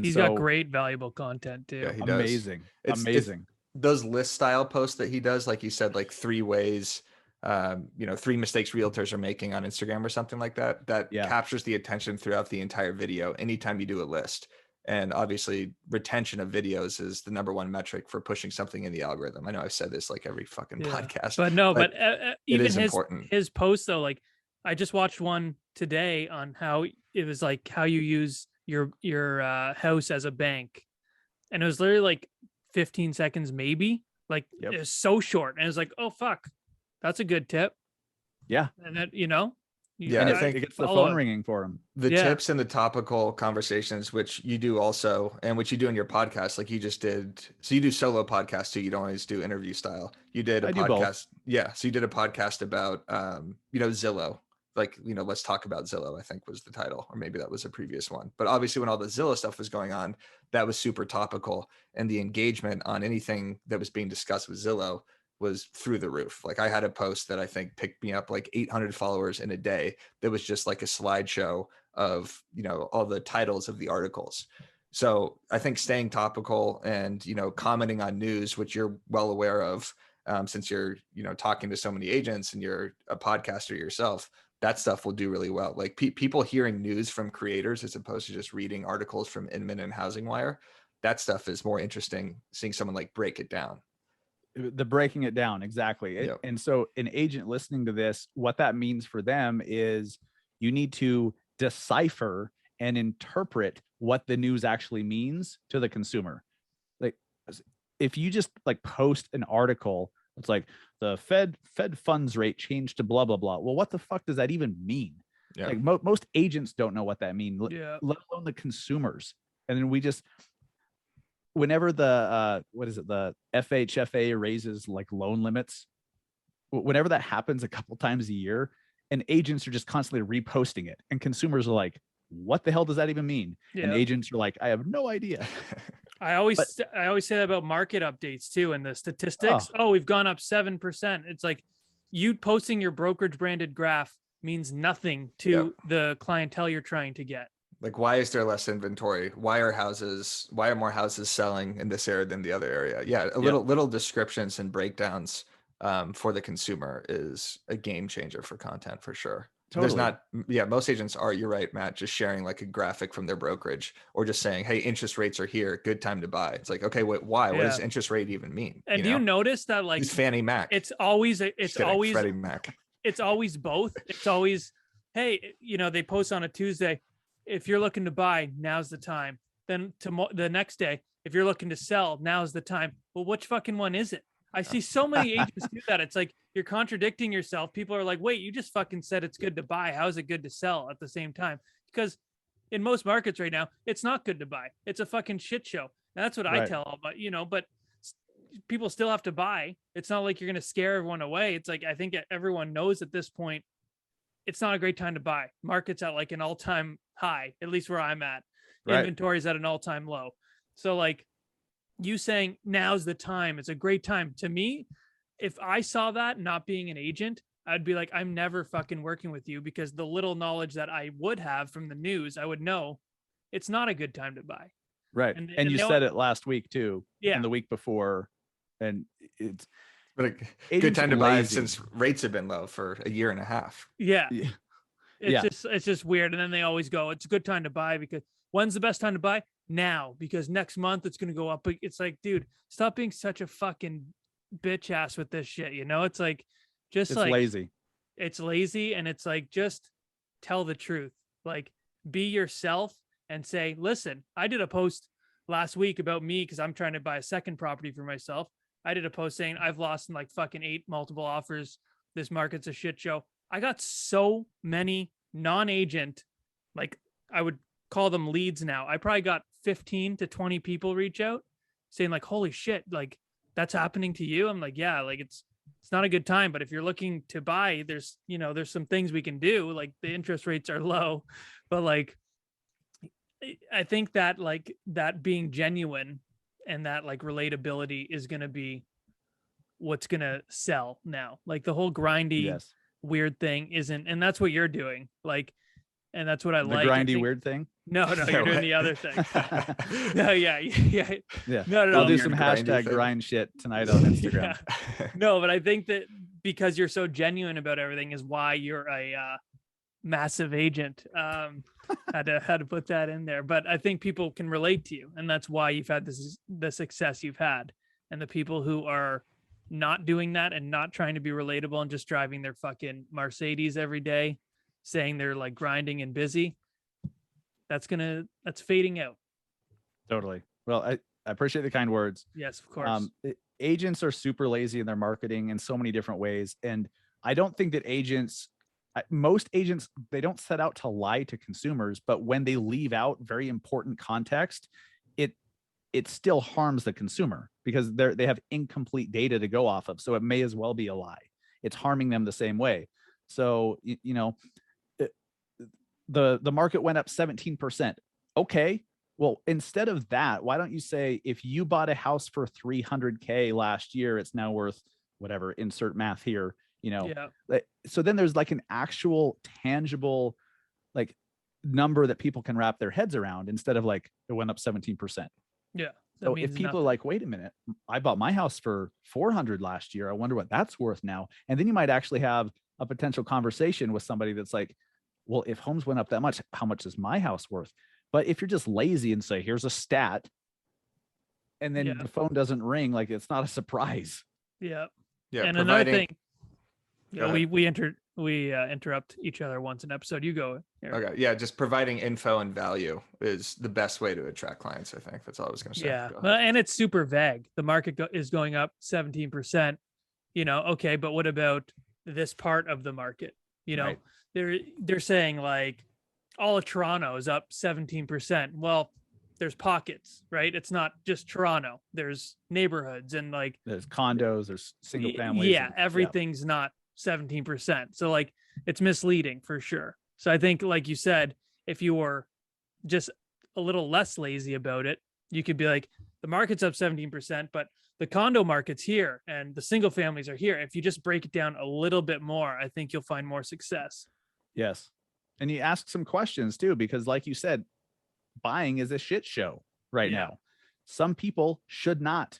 he's got great valuable content too. Yeah, he amazing. Does. Amazing. Those list style posts that he does, like you said, like 3 ways, 3 mistakes realtors are making on Instagram or something like that, captures the attention throughout the entire video anytime you do a list. And obviously retention of videos is the number one metric for pushing something in the algorithm. I know I've said this like every fucking podcast, but even his posts though, like, I just watched one today on how it was like how you use your house as a bank, and it was literally like 15 seconds maybe. Like, it was so short, and it was like, oh fuck, that's a good tip. Yeah. And that, and I think it gets the phone ringing for him. The tips and the topical conversations, which you do also, and which you do in your podcast, like you just did. So you do solo podcasts too. You don't always do interview style. You did a podcast. Yeah. So you did a podcast about, Zillow. Like, let's talk about Zillow, I think was the title, or maybe that was a previous one. But obviously when all the Zillow stuff was going on, that was super topical, and the engagement on anything that was being discussed with Zillow was through the roof. Like, I had a post that I think picked me up like 800 followers in a day. That was just like a slideshow of, all the titles of the articles. So I think staying topical and, commenting on news, which you're well aware of, since you're, talking to so many agents and you're a podcaster yourself, that stuff will do really well. Like, people hearing news from creators as opposed to just reading articles from Inman and Housing Wire, that stuff is more interesting, seeing someone like break it down. The breaking it down. Exactly. Yep. And so an agent listening to this, what that means for them is you need to decipher and interpret what the news actually means to the consumer. Like, if you just like post an article, it's like the Fed funds rate changed to blah, blah, blah. Well, what the fuck does that even mean? Yeah. Like most agents don't know what that means, let alone the consumers. And then we just, whenever the the FHFA raises like loan limits, whenever that happens a couple times a year, and agents are just constantly reposting it, and consumers are like, what the hell does that even mean? And agents are like, I have no idea. I always say that about market updates too, and the statistics. Oh, we've gone up 7%. It's like you posting your brokerage branded graph means nothing to the clientele you're trying to get. Like, why is there less inventory? Why are more houses selling in this area than the other area? Yeah, little descriptions and breakdowns for the consumer is a game changer for content for sure. Totally. Most agents are, you're right, Matt, just sharing like a graphic from their brokerage or just saying, hey, interest rates are here, good time to buy. It's like, okay, why? What does interest rate even mean? And do you notice that like it's Fannie Mac? It's always Freddie Mac. It's always both. It's always, hey, they post on a Tuesday, if you're looking to buy, now's the time. Then the next day, if you're looking to sell, now's the time. Well, which fucking one is it? I see so many agents do that. It's like you're contradicting yourself. People are like, wait, you just fucking said it's good to buy. How is it good to sell at the same time? Because in most markets right now, it's not good to buy. It's a fucking shit show. And that's what I tell all, but people still have to buy. It's not like you're going to scare everyone away. It's like, I think everyone knows at this point, it's not a great time to buy. Market's at like an all-time high, at least where I'm at. Inventory is at an all-time low. So like, you saying now's the time, it's a great time. To me, if I saw that not being an agent, I'd be like, I'm never fucking working with you, because the little knowledge that I would have from the news, I would know it's not a good time to buy. Right. And you said it last week too. And the week before. And it's but a good time to buy since rates have been low for a year and a half. It's just weird. And then they always go, it's a good time to buy, because when's the best time to buy? Now, because next month it's going to go up. It's like, dude, stop being such a fucking bitch ass with this shit. It's like, it's lazy. It's lazy. And it's like, just tell the truth. Like, be yourself and say, listen, I did a post last week about me because I'm trying to buy a second property for myself. I did a post saying I've lost in like fucking 8 multiple offers. This market's a shit show. I got so many non-agent, like I would call them leads now. I probably got 15 to 20 people reach out saying like, holy shit, like that's happening to you. I'm like, yeah, like it's not a good time, but if you're looking to buy, there's some things we can do. Like the interest rates are low, but like, I think that like that being genuine and that like relatability is going to be what's going to sell now. Like the whole grindy weird thing isn't, and that's what you're doing. Like, and that's what I like. The grindy weird thing? No, you're doing the other thing. No, yeah. No. I'll do some hashtag grind shit tonight on Instagram. No, but I think that because you're so genuine about everything is why you're a massive agent. Had to put that in there, but I think people can relate to you, and that's why you've had the success you've had. And the people who are not doing that and not trying to be relatable and just driving their fucking Mercedes every day, saying they're like grinding and busy, that's fading out. Totally. Well, I appreciate the kind words. Yes, of course. Agents are super lazy in their marketing in so many different ways, and I don't think that most agents, they don't set out to lie to consumers, but when they leave out very important context, it still harms the consumer because they have incomplete data to go off of. So it may as well be a lie. It's harming them the same way. So, the market went up 17%. Okay. Well, instead of that, why don't you say, if you bought a house for $300K last year, it's now worth whatever, insert math here, So then there's like an actual tangible like number that people can wrap their heads around instead of like it went up 17%. Yeah. So if people are like, wait a minute, I bought my house for 400 last year, I wonder what that's worth now. And then you might actually have a potential conversation with somebody that's like, well, if homes went up that much, how much is my house worth? But if you're just lazy and say, here's a stat, and then the phone doesn't ring, like it's not a surprise. Yeah. And another thing, we interrupt each other once an episode. You go, Eric. Okay. Yeah. Just providing info and value is the best way to attract clients. I think that's all I was going to say. Yeah. And it's super vague. The market is going up 17%, okay, but what about this part of the market? Right. They're saying like all of Toronto is up 17%. Well, there's pockets, right? It's not just Toronto. There's neighborhoods and like there's condos, there's single families. Yeah. Everything's not 17%. So like it's misleading for sure. So I think, like you said, if you were just a little less lazy about it, you could be like, the market's up 17%, but the condo market's here and the single families are here. If you just break it down a little bit more, I think you'll find more success. Yes. And you ask some questions too, because like you said, buying is a shit show right now. Some people should not,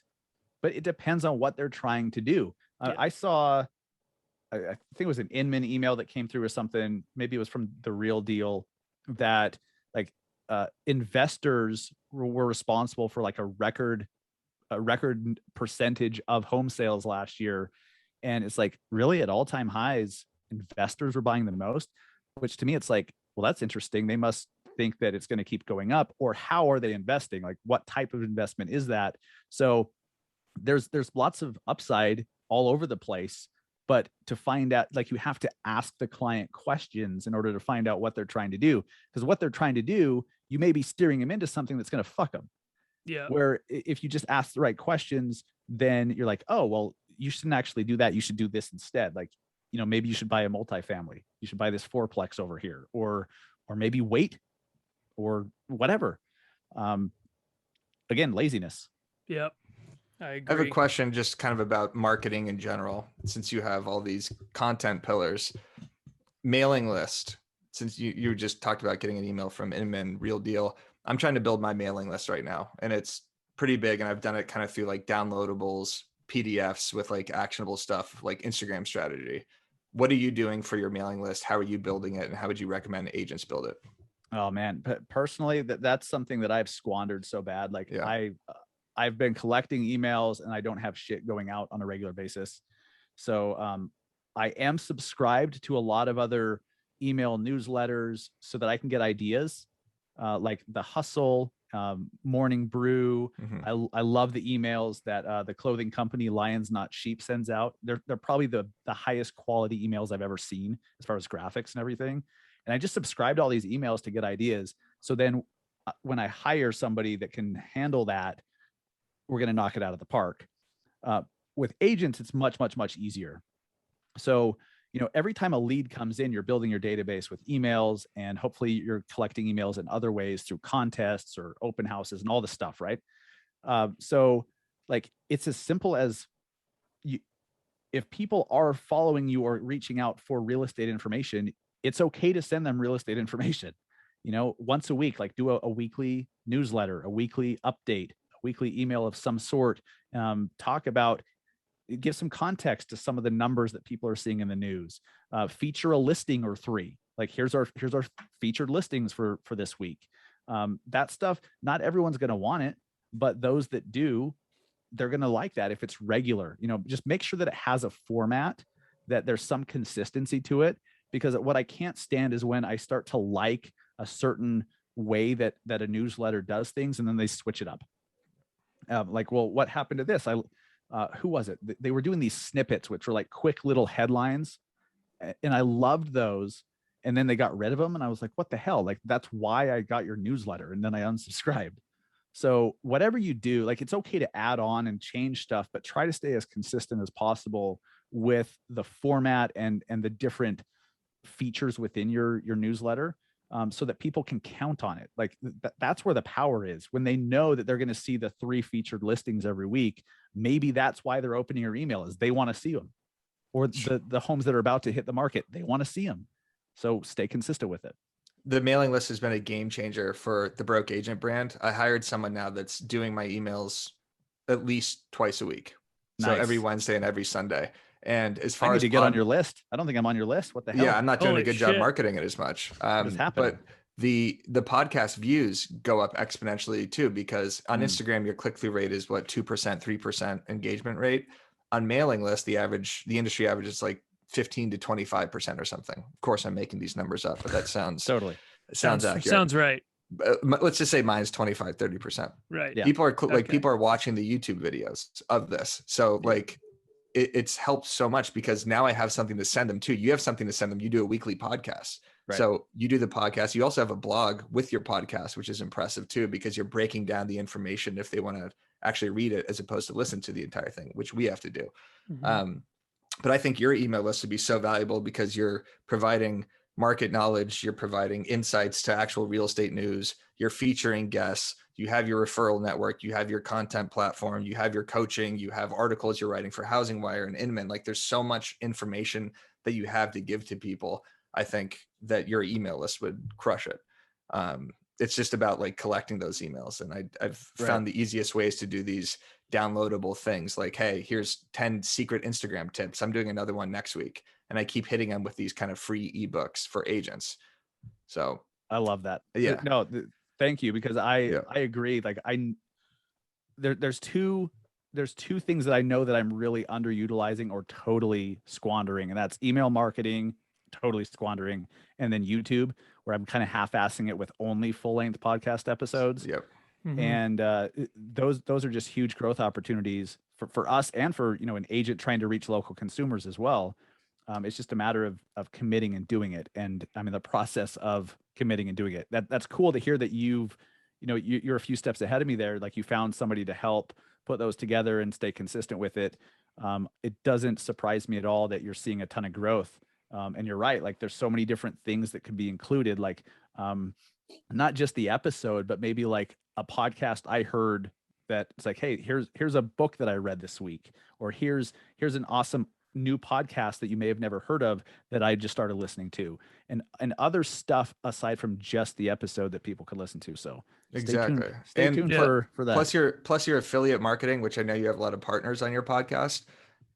but it depends on what they're trying to do. I saw, I think it was an Inman email that came through or something. Maybe it was from The Real Deal, that like investors were responsible for like a record percentage of home sales last year. And it's like, really, at all-time highs, investors were buying the most, which to me, it's like, well, that's interesting. They must think that it's going to keep going up, or how are they investing? Like, what type of investment is that? So there's lots of upside all over the place, but to find out, like, you have to ask the client questions in order to find out what they're trying to do, because what they're trying to do, you may be steering them into something that's going to fuck them. Yeah. Where if you just ask the right questions, then you're like, oh, well, you shouldn't actually do that. You should do this instead. Like, you know, maybe you should buy a multifamily. You should buy this fourplex over here, or maybe wait, or whatever. Again, laziness. Yep. I agree. I have a question just kind of about marketing in general, since you have all these content pillars. Mailing list, since you just talked about getting an email from Inman, Real Deal. I'm trying to build my mailing list right now, and it's pretty big, and I've done it kind of through like downloadables, PDFs with like actionable stuff, like Instagram strategy. What are you doing for your mailing list? How are you building it? And how would you recommend agents build it? Oh man, personally, that's something that I've squandered so bad. Like, I've been collecting emails and I don't have shit going out on a regular basis. So I am subscribed to a lot of other email newsletters so that I can get ideas, like The Hustle, Morning Brew. Mm-hmm. I love the emails that the clothing company Lions Not Sheep sends out. They're probably the highest quality emails I've ever seen as far as graphics and everything. And I just subscribe to all these emails to get ideas. So then when I hire somebody that can handle that, we're going to knock it out of the park. With agents, it's much, much, much easier. So, you know, every time a lead comes in, you're building your database with emails, and hopefully you're collecting emails in other ways through contests or open houses and all the stuff, right? So like, it's as simple as if people are following you or reaching out for real estate information, it's okay to send them real estate information, you know, once a week. Like, do a weekly newsletter, a weekly update, a weekly email of some sort. Talk about, give some context to some of the numbers that people are seeing in the news. Feature a listing or three. Like, here's our featured listings for this week. That stuff, not everyone's going to want it, but those that do, they're going to like that if it's regular. You know, just make sure that it has a format, that there's some consistency to it. Because what I can't stand is when I start to like a certain way that a newsletter does things, and then they switch it up. Like, well, what happened to this? Who was it? They were doing these snippets, which were like quick little headlines, and I loved those. And then they got rid of them, and I was like, what the hell? Like, that's why I got your newsletter. And then I unsubscribed. So whatever you do, like, it's okay to add on and change stuff, but try to stay as consistent as possible with the format and the different features within your newsletter, so that people can count on it. Like, that's where the power is. When they know that they're going to see the 3 featured listings every week, maybe that's why they're opening your email, is they want to see them, or the homes that are about to hit the market, they want to see them. So stay consistent with it. The mailing list has been a game changer for the Broke Agent brand. I hired someone now that's doing my emails at least twice a week. So every Wednesday and every Sunday. And as far I need as to get on your list, I don't think I'm on your list. What the hell? Yeah, I'm not doing a good job marketing it as much. But the podcast views go up exponentially too, because on Instagram, your click-through rate is what, 2%, 3% engagement rate. On mailing list, the industry average is like 15 to 25% or something. Of course, I'm making these numbers up, but that sounds totally sounds accurate. Sounds right. Let's just say mine's 25, 30%. Right. Yeah. People are people are watching the YouTube videos of this. So like, it's helped so much, because now I have something to send them to. You have something to send them. You do a weekly podcast. Right. So you do the podcast. You also have a blog with your podcast, which is impressive too, because you're breaking down the information if they want to actually read it, as opposed to listen to the entire thing, which we have to do. Mm-hmm. But I think your email list would be so valuable because you're providing market knowledge, you're providing insights to actual real estate news, you're featuring guests, you have your referral network, you have your content platform, you have your coaching, you have articles you're writing for Housing Wire and Inman. Like there's so much information that you have to give to people. I think that your email list would crush it. It's just about like collecting those emails. And I've found the easiest ways to do these downloadable things like, hey, here's 10 secret Instagram tips. I'm doing another one next week. And I keep hitting them with these kind of free ebooks for agents. So I love that. Yeah. No, thank you. Because I agree. Like there's two things that I know that I'm really underutilizing or totally squandering. And that's email marketing, totally squandering. And then YouTube, where I'm kind of half-assing it with only full-length podcast episodes. Yep. Mm-hmm. And those are just huge growth opportunities for us and for, an agent trying to reach local consumers as well. It's just a matter of committing and doing it. And I mean, the process of committing and doing it, that's cool to hear that you're a few steps ahead of me there. Like you found somebody to help put those together and stay consistent with it. It doesn't surprise me at all that you're seeing a ton of growth. And you're right. Like there's so many different things that could be included, like not just the episode, but maybe like a podcast I heard that it's like, hey, here's a book that I read this week, or here's an awesome new podcast that you may have never heard of that I just started listening to, and other stuff aside from just the episode that people could listen to. So exactly. Stay tuned for that. Plus your affiliate marketing, which I know you have a lot of partners on your podcast.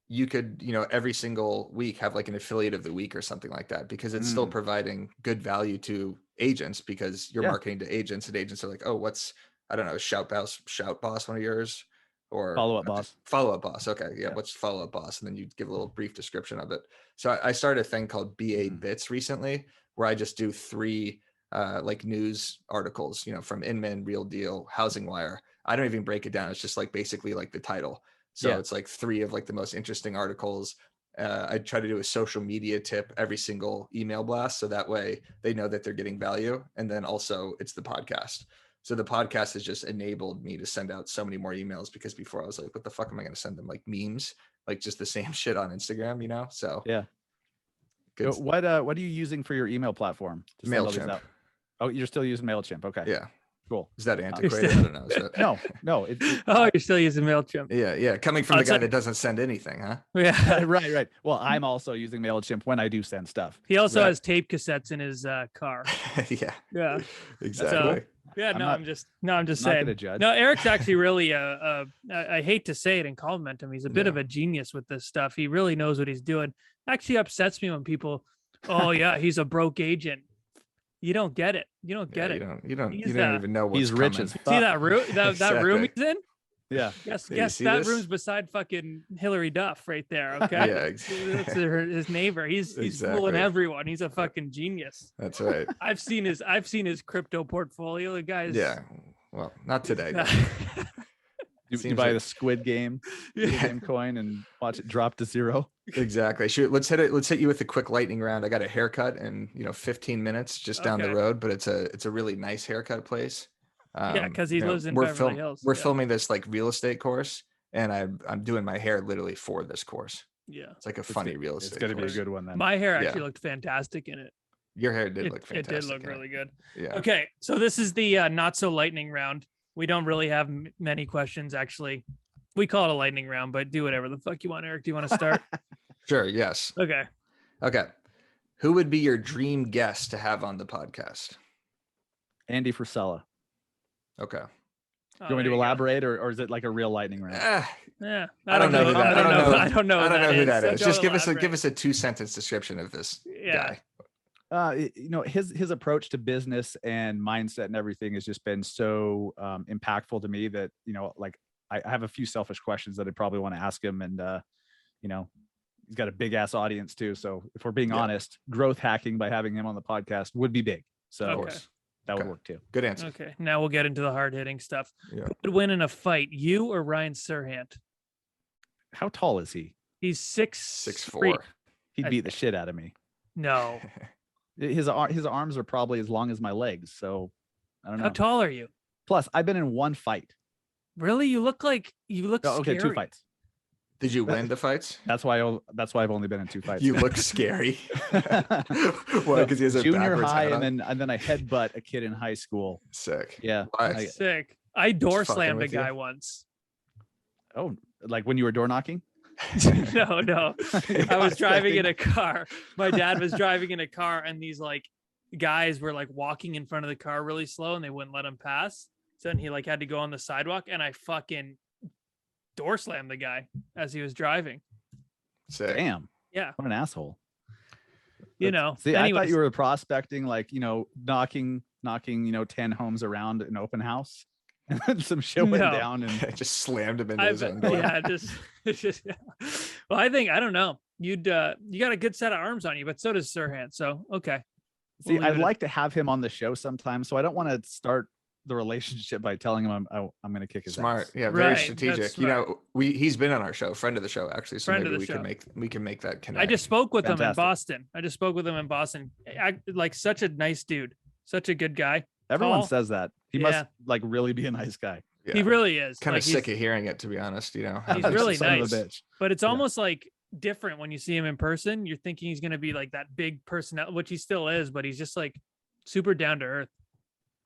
You could, every single week have like an affiliate of the week or something like that, because it's still providing good value to agents, because you're marketing to agents, and agents are like, oh, what's, I don't know, Shout Boss, one of yours, or Follow Up Boss. Okay. Yeah. What's Follow Up Boss? And then you give a little brief description of it. So I started a thing called BA Bits recently, where I just do 3 like news articles, from Inman, Real Deal, Housing Wire. I don't even break it down. It's just like basically like the title. So it's like 3 of like the most interesting articles. I try to do a social media tip every single email blast, so that way they know that they're getting value. And then also it's the podcast. So the podcast has just enabled me to send out so many more emails, because before I was like, what the fuck am I going to send them? Like memes, like just the same shit on Instagram, So yeah. Good. What are you using for your email platform? MailChimp. Oh, you're still using MailChimp. Okay. Yeah. Cool. Is that antiquated? I don't know. No. You're still using MailChimp. Yeah. Coming from the guy that doesn't send anything, huh? Yeah. Right. Well, I'm also using MailChimp when I do send stuff. He also has tape cassettes in his car. Yeah. Exactly. So, I'm just saying. No, Eric's actually really I hate to say it and compliment him. He's a bit of a genius with this stuff. He really knows what he's doing. Actually upsets me when people, oh yeah, he's a broke agent. You don't get it. You don't even know what's he's rich coming. as fuck. See that room? That room he's in? Yeah. Guess that room's beside fucking Hillary Duff right there. Okay. Yeah. Exactly. That's his neighbor. He's fooling everyone. He's a fucking genius. That's right. I've seen his crypto portfolio. The guy's Well, not today. You buy the Squid Game coin and watch it drop to 0. Exactly. Shoot, let's hit you with a quick lightning round. I got a haircut in 15 minutes just down the road, but it's a really nice haircut place. Because he lives in Beverly Hills. We're filming this like real estate course, and I'm doing my hair literally for this course. Yeah, it's like a funny real estate. It's going to be a good one then. My hair actually looked fantastic in it. Your hair did look fantastic. It did look really good. Yeah. Okay, so this is the not so lightning round. We don't really have many questions, actually. We call it a lightning round, but do whatever the fuck you want. Eric, do you want to start? Sure. Yes. Okay. Who would be your dream guest to have on the podcast? Andy Frisella. Okay. You want me to elaborate, or is it like a real lightning round? Yeah. I don't know who that is. I don't know who that is. Just give us a 2-sentence description of this guy. His approach to business and mindset and everything has just been so impactful to me that, like I have a few selfish questions that I probably want to ask him. And, he's got a big ass audience too. So if we're being honest, growth hacking by having him on the podcast would be big. So of course that would work too. Good answer. Okay. Now we'll get into the hard hitting stuff. Yeah. Who would win in a fight, you or Ryan Serhant? How tall is he? He's 6'4". He'd beat the shit out of me. No. His arms are probably as long as my legs. So I don't know. How tall are you? Plus, I've been in one fight. Really? You look scary. 2 fights. Did you win the fights? That's why I've only been in 2 fights. You look scary. Why? Because he has a junior backwards high, hat and on? then I headbutt a kid in high school. Sick. Yeah. Why? Sick. I door fucking slammed a with you. guy once. Oh, like when you were door knocking? No. I was driving in a car. My dad was driving in a car, and these like guys were like walking in front of the car really slow, and they wouldn't let him pass. So then he like had to go on the sidewalk, and I fucking door slammed the guy as he was driving. Sick. Damn. Yeah. What an asshole. You know. See, I thought anyways. you were prospecting, like, knocking, 10 homes around an open house. And then some shit went No. down, and I just slammed him into his own door. Yeah, just yeah. Well, I don't know. You got a good set of arms on you, but so does Sirhan. So okay. see, We'll leave I'd it at- like to have him on the show sometime, so I don't want to start the relationship by telling him I'm going to kick his Smart. ass. Yeah, very Right, strategic. that's You know, he's been on our show, friend of the show, actually. So Friend of maybe the we can make that connect. I just spoke with him in Fantastic. Boston. Like such a nice dude, such a good guy. Everyone Tall. says that. He Yeah. must like really be a nice guy. Yeah. He really is. kind Like, of sick of hearing it, to be honest. You know, He's really Son nice. of a bitch. but it's Yeah. almost like different when you see him in person. You're thinking he's gonna be like that big personality, which he still is, but he's just like super down to earth.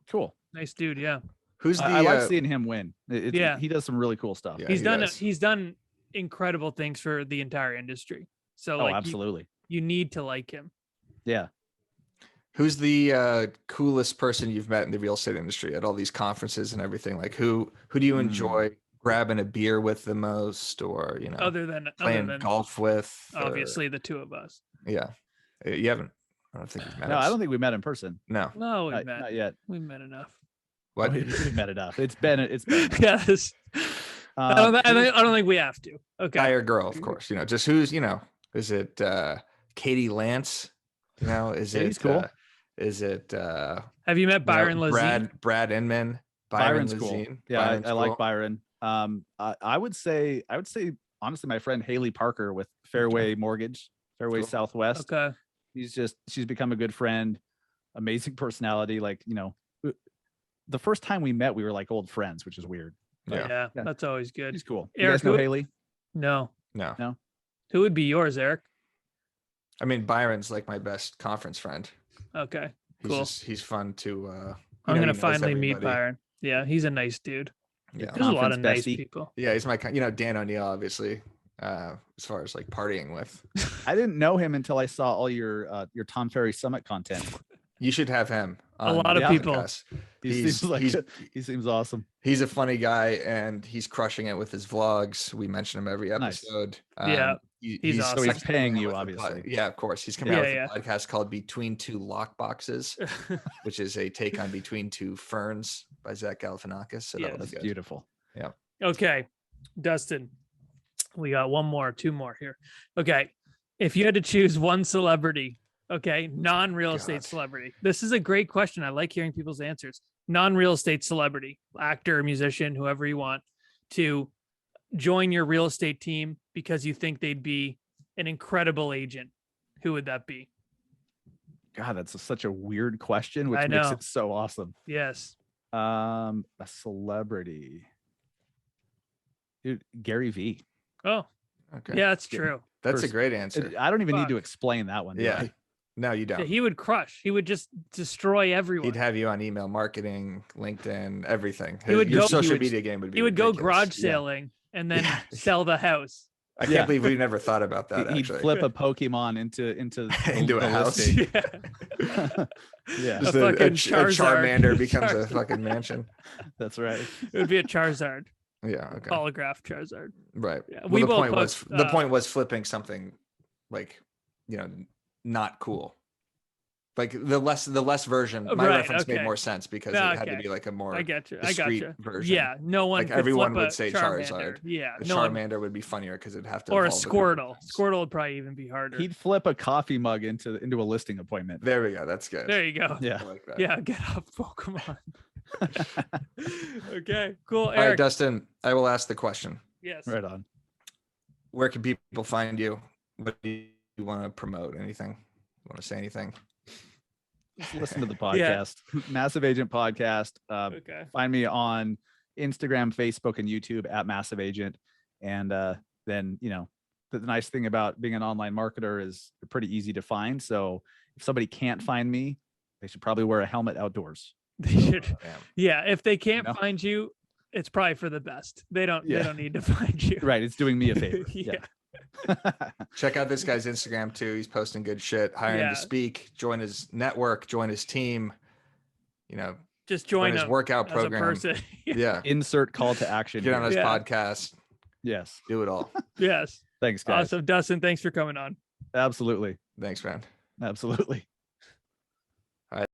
Cool. Nice dude. Yeah. Who's the I like seeing him win. Yeah. He does some really cool stuff. Yeah, he's he done does. he's done incredible things for the entire industry. So Oh, like absolutely. you need to like him. Yeah. Who's the coolest person you've met in the real estate industry at all these conferences and everything? Like who do you enjoy grabbing a beer with the most, or Other than playing golf with? or- obviously the two of us. yeah. You haven't. I don't think you've met No, us. I don't think we met in person. No. No, we Not, met. not yet. We met enough. What? We met enough. It's been. Yes. I don't think we have to. Okay. Guy or girl, of course. Just who's, is it Katie Lance? Is Katie's it cool. Is it Have you met Byron Lazine? Brad Inman? Byron's cool. Lazine? Yeah, Byron's I like cool. Byron. I would say honestly, my friend Haley Parker with Fairway Mortgage, Fairway Cool. Southwest. Okay. She's become a good friend, amazing personality. Like, the first time we met, we were like old friends, which is weird. Yeah, Yeah. that's always good. She's cool. You Eric, guys know who- Haley? No. No. Who would be yours, Eric? I mean, Byron's like my best conference friend. Okay. He's Cool. he's fun to I'm he gonna knows finally meet everybody. Byron. Yeah, he's a nice dude. Yeah. There's a lot of Conference nice bestie. people. Yeah, he's my Dan O'Neill, obviously, as far as like partying with. I didn't know him until I saw all your Tom Ferry Summit content. You should have him. A lot of the people. podcast. He seems awesome. He's a funny guy, and he's crushing it with his vlogs. We mention him every Nice. episode. Yeah, he's awesome. So he's second paying out you, with a obviously. yeah, of course. He's coming out Yeah, with a podcast called Between Two Lock Boxes, which is a take on Between Two Ferns by Zach Galifianakis. So Yeah, that'll be That's good. beautiful. Okay, Dustin, we got two more here. Okay, if you had to choose one celebrity, okay, non-real estate God. celebrity. This is a great question. I like hearing people's answers. Non-real estate celebrity, actor, musician, whoever you want, to join your real estate team because you think they'd be an incredible agent. Who would that be? God, that's such a weird question, which I makes know. it so awesome. Yes. A celebrity. Dude, Gary Vee. Oh, Okay. yeah, that's Yeah. true. That's a First- great answer. I don't even need to Fuck. explain that one. do Yeah. I? No, you don't. Yeah, he would crush. He would just destroy everyone. He'd have you on email marketing, LinkedIn, everything. He would Your go- social he would- media game would be He would go ridiculous. garage Yeah. sailing and then Yeah. sell the house. I Yeah. can't believe we never thought about that. He'd Actually, flip a Pokemon into into the a house. listing. Yeah. Yeah, Just A a fucking Charmander becomes a Charizard. fucking mansion. that's right. It would be a Charizard, Yeah. Okay. holograph Charizard. Right. Yeah, Well, we the both point put, was the point was flipping something like, not cool. Like the less version. My Right, reference made okay. more sense because No, it had to okay. be like a more I get you. I discreet got you. version. Yeah, no one. Like could everyone flip would a say Charmander. Charizard. Yeah, a no one, Charmander would be funnier because it'd have to or a evolve with different Squirtle. versions. Squirtle would probably even be harder. He'd flip a coffee mug into a listing appointment. There we go. That's good. There you go. Yeah. I like that. Yeah, get off Pokemon. Okay, cool. All right, Eric. Dustin, I will ask the question. Yes. Right on. Where can people find you? What do you want to promote? Anything? Want to say anything? Just listen to the Yeah. podcast, Massive Agent Podcast. Okay. Find me on Instagram, Facebook, and YouTube at Massive Agent. And then, the nice thing about being an online marketer is they're pretty easy to find. So if somebody can't find me, they should probably wear a helmet outdoors. They should. Yeah. If they can't find you, it's probably for the best. They don't need to find you. Right. It's doing me a favor. Yeah. Check out this guy's Instagram too. He's posting good shit. Hire him to speak, join his network, join his team, just join his workout program. Person. Yeah. Insert call to action. Get on his podcast. Yes. Do it all. Yes. Thanks, guys. Awesome. Dustin, thanks for coming on. Absolutely. Thanks, man. Absolutely.